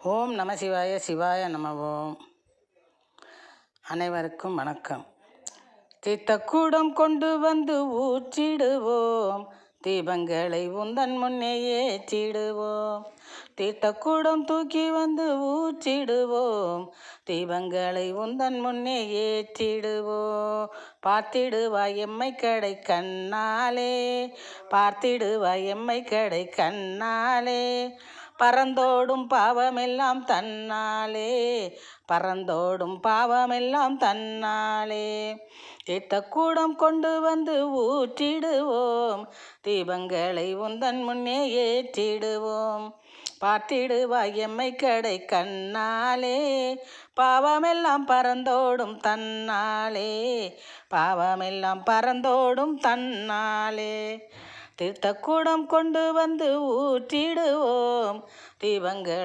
ஓம் நம சிவாய சிவாய நம ஓம். அனைவருக்கும் வணக்கம். தீர்த்தக்கூடம் கொண்டு வந்து ஊற்றிடுவோம், தீபங்களை உந்தன் முன்னே ஏற்றிடுவோம். தீர்த்தக்கூடம் தூக்கி வந்து ஊற்றிடுவோம், தீபங்களை உந்தன் முன்னே ஏற்றிடுவோம். பார்த்திடுவாய் எம்மை கடை கண்ணாலே, பார்த்திடுவாய் எம்மை கடை கண்ணாலே. பறந்தோடும் பாவமெல்லாம் தன்னாலே, பறந்தோடும் பாவமெல்லாம் தன்னாலே. தீர்த்தக்கூடம் கொண்டு வந்து ஊற்றிடுவோம், தீபங்களை உந்தன் முன்னே ஏற்றிடுவோம். பார்த்திடுவாய் எம்மை கடை கண்ணாலே, பாவமெல்லாம் பறந்தோடும் தன்னாலே, பாவமெல்லாம் பறந்தோடும் தன்னாலே. தீர்த்தக்கூடம் கொண்டு வந்து ஊற்றிடுவோம், தீபங்கள்